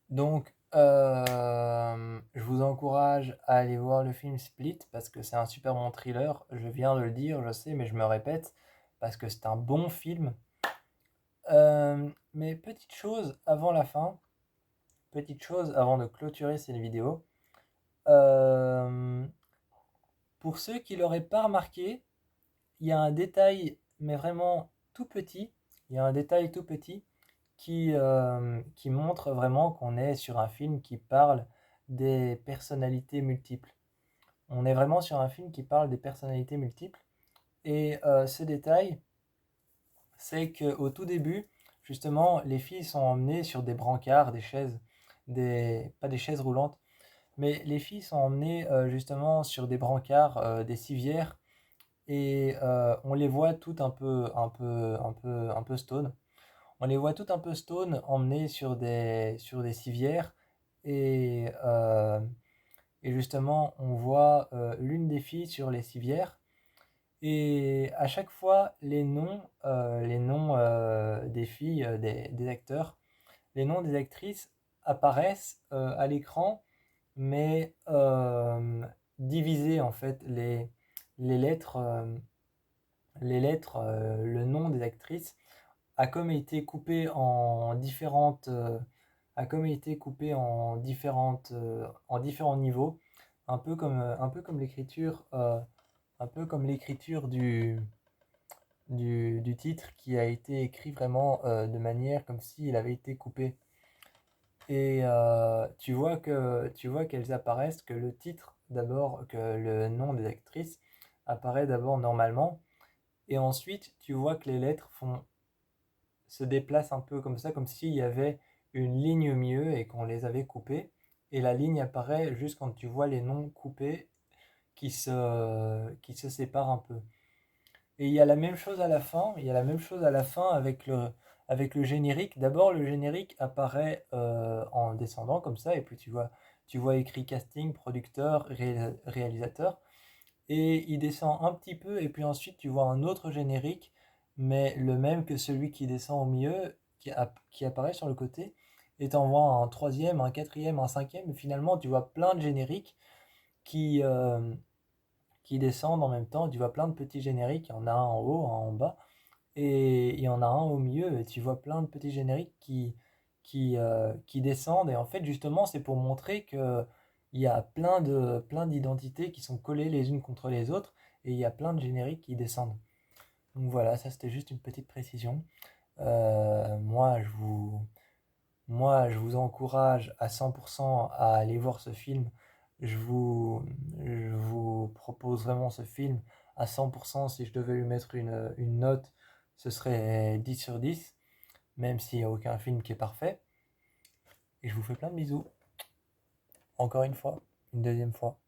Donc, je vous encourage à aller voir le film Split parce que c'est un super bon thriller. Je viens de le dire, je sais, mais je me répète parce que c'est un bon film. Mais petite chose avant la fin, petite chose avant de clôturer cette vidéo. Euh, pour ceux qui l'auraient pas remarqué, il y a un détail, mais vraiment tout petit. Il y a un détail tout petit qui montre vraiment qu'on est sur un film qui parle des personnalités multiples. On est vraiment sur un film qui parle des personnalités multiples. Et ce détail, c'est qu'au tout début, justement, les filles sont emmenées sur des brancards, des chaises, pas des chaises roulantes, mais les filles sont emmenées justement sur des brancards, des civières, et on les voit toutes un peu stone. On les voit toutes un peu stone, emmenées sur des civières. Et, euh, et justement, on voit l'une des filles sur les civières. Et à chaque fois, les noms des filles, des acteurs, les noms des actrices apparaissent à l'écran, mais divisés en fait. Les lettres, le nom des actrices a comme été coupé en différentes, a comme été coupé en différents niveaux, un peu comme l'écriture, un peu comme l'écriture du titre qui a été écrit vraiment de manière comme s'il avait été coupé. Et tu vois qu'elles apparaissent, que le titre d'abord, que le nom des actrices apparaît d'abord normalement, et ensuite tu vois que les lettres se déplacent un peu comme ça, comme s'il y avait une ligne au milieu et qu'on les avait coupées. Et la ligne apparaît juste quand tu vois les noms coupés qui se séparent un peu. Et il y a la même chose à la fin, il y a la même chose à la fin avec le générique. D'abord, le générique apparaît en descendant comme ça, et puis tu vois écrit casting, producteur, réalisateur, et il descend un petit peu, et puis ensuite tu vois un autre générique, mais le même que celui qui descend au milieu, qui apparaît sur le côté, et t'en vois un troisième, un quatrième, un cinquième, et finalement tu vois plein de génériques qui, euh, qui descendent en même temps. Tu vois plein de petits génériques, il y en a un en haut, un en bas, et il y en a un au milieu, et tu vois plein de petits génériques qui descendent. Et en fait, justement, c'est pour montrer que il y a plein d'identités qui sont collées les unes contre les autres, et il y a plein de génériques qui descendent. Donc voilà, ça c'était juste une petite précision. Euh, moi, je vous, je vous encourage à 100% à aller voir ce film. Je vous propose vraiment ce film à 100%. Si je devais lui mettre une note, ce serait 10 sur 10, même s'il n'y a aucun film qui est parfait. Et je vous fais plein de bisous. Encore une fois, une deuxième fois.